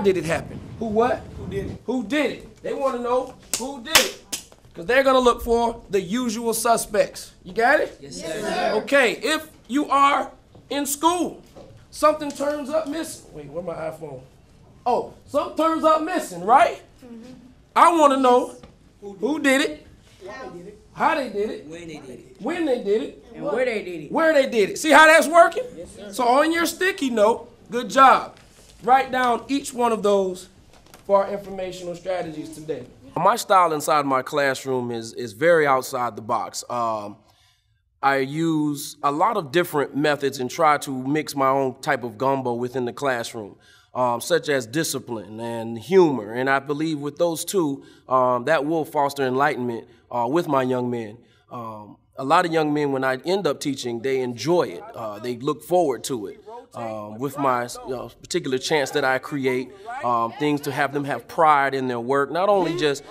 did it happen? Who what? Who did it? Who did it? They want to know who did it. Because they're going to look for the usual suspects. You got it? Yes, sir. Okay, if you are in school, something turns up missing. Wait, where's my iPhone? Oh, something turns up missing, right? I want to know who did it, how they did it, When they did it. when they did it, And where they did it. where they did it. See how that's working? Yes, sir. So on your sticky note, good job. Write down each one of those for our informational strategies today. My style inside my classroom is very outside the box. I use a lot of different methods and try to mix my own type of gumbo within the classroom, such as discipline and humor. And I believe with those two, that will foster enlightenment with my young men. A lot of young men, when I end up teaching, they enjoy it. They look forward to it. With my particular chance that I create, things to have them have pride in their work, not only just,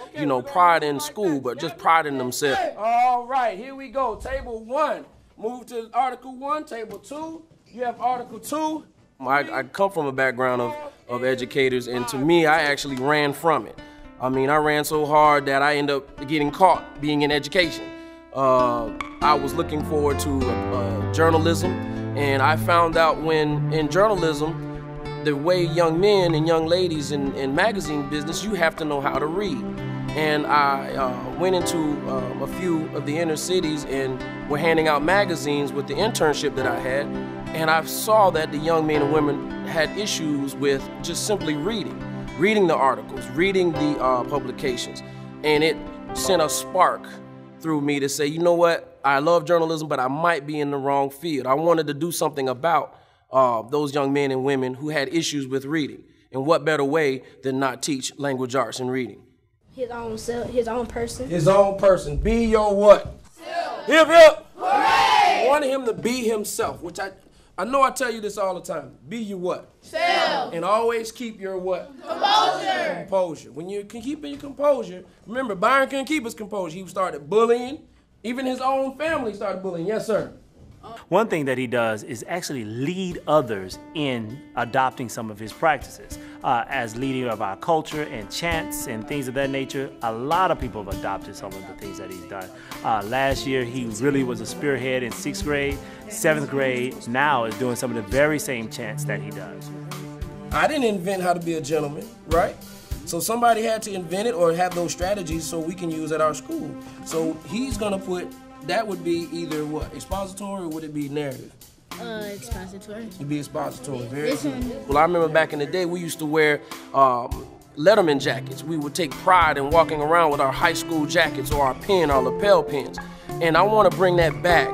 pride in school, but just pride in themselves. All right, here we go. Table 1. Move to Article 1. Table 2. You have Article 2. I come from a background of educators, and to me, I actually ran from it. I mean, I ran so hard that I ended up getting caught being in education. I was looking forward to journalism, and I found out when in journalism, the way young men and young ladies in magazine business, you have to know how to read. And I went into a few of the inner cities and were handing out magazines with the internship that I had, and I saw that the young men and women had issues with just simply reading the articles, reading the publications, and it sent a spark through me to say, you know what, I love journalism, but I might be in the wrong field. I wanted to do something about those young men and women who had issues with reading. And what better way than not teach language arts and reading? His own self, his own person. His own person. Be your what? Self. Hip hip. Hooray! I wanted him to be himself, which I know I tell you this all the time. Be your what? Self. And always keep your what? Composure. Composure. When you can keep your composure, remember, Byron couldn't keep his composure. He started bullying. Even his own family started bullying. Yes, sir. One thing that he does is actually lead others in adopting some of his practices. As leader of our culture and chants and things of that nature, a lot of people have adopted some of the things that he's done. Last year, he really was a spearhead in 6th grade, 7th grade, now is doing some of the very same chants that he does. I didn't invent how to be a gentleman, right? So somebody had to invent it or have those strategies so we can use at our school. So he's gonna put, that would be either what, expository, or would it be narrative? Expository. It'd be expository, very good. Well, I remember back in the day, we used to wear Letterman jackets. We would take pride in walking around with our high school jackets or our pen, our lapel pins. And I wanna bring that back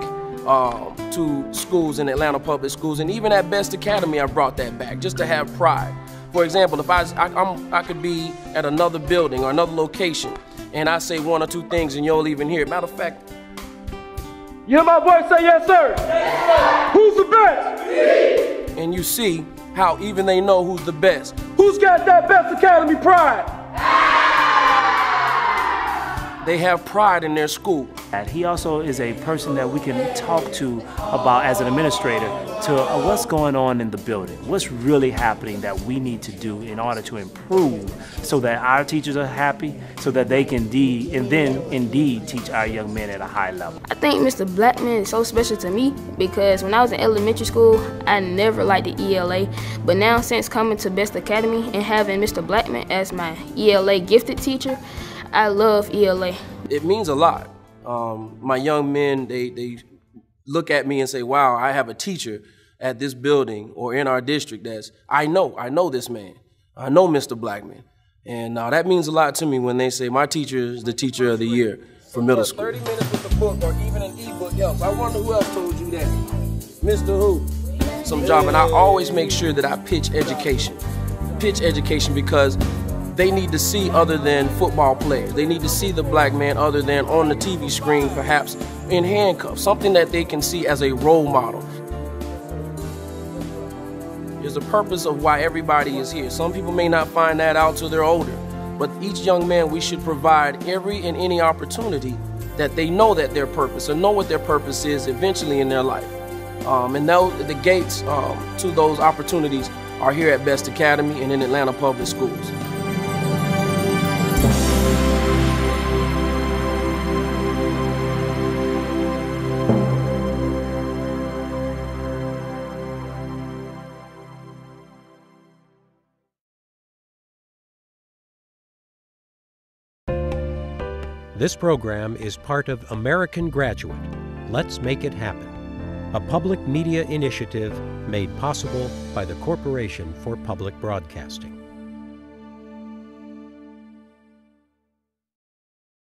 to schools in Atlanta public schools, and even at Best Academy, I brought that back, just to have pride. For example, if I could be at another building or another location, and I say one or two things and you'll even hear it. Matter of fact, you hear my voice say yes, sir? Yes, sir. Who's the best? Me. And you see how even they know who's the best. Who's got that Best Academy pride? They have pride in their school. And he also is a person that we can talk to about as an administrator to what's going on in the building, what's really happening that we need to do in order to improve so that our teachers are happy, so that they can indeed teach our young men at a high level. I think Mr. Blackmon is so special to me because when I was in elementary school, I never liked the ELA. But now since coming to Best Academy and having Mr. Blackmon as my ELA gifted teacher, I love ELA. It means a lot. My young men, they look at me and say, wow, I have a teacher at this building or in our district I know this man. I know Mr. Blackmon. And that means a lot to me when they say my teacher is the teacher of the year for middle school. 30 minutes with a book or even an ebook helps. I wonder who else told you that. Mr. Who? Some job, and I always make sure that I pitch education. Pitch education because they need to see other than football players. They need to see the black man other than on the TV screen, perhaps in handcuffs, something that they can see as a role model. There's a purpose of why everybody is here. Some people may not find that out till they're older, but each young man, we should provide every and any opportunity that they know that their purpose, or know what their purpose is eventually in their life. And the gates to those opportunities are here at Best Academy and in Atlanta Public Schools. This program is part of American Graduate. Let's make it happen. A public media initiative made possible by the Corporation for Public Broadcasting.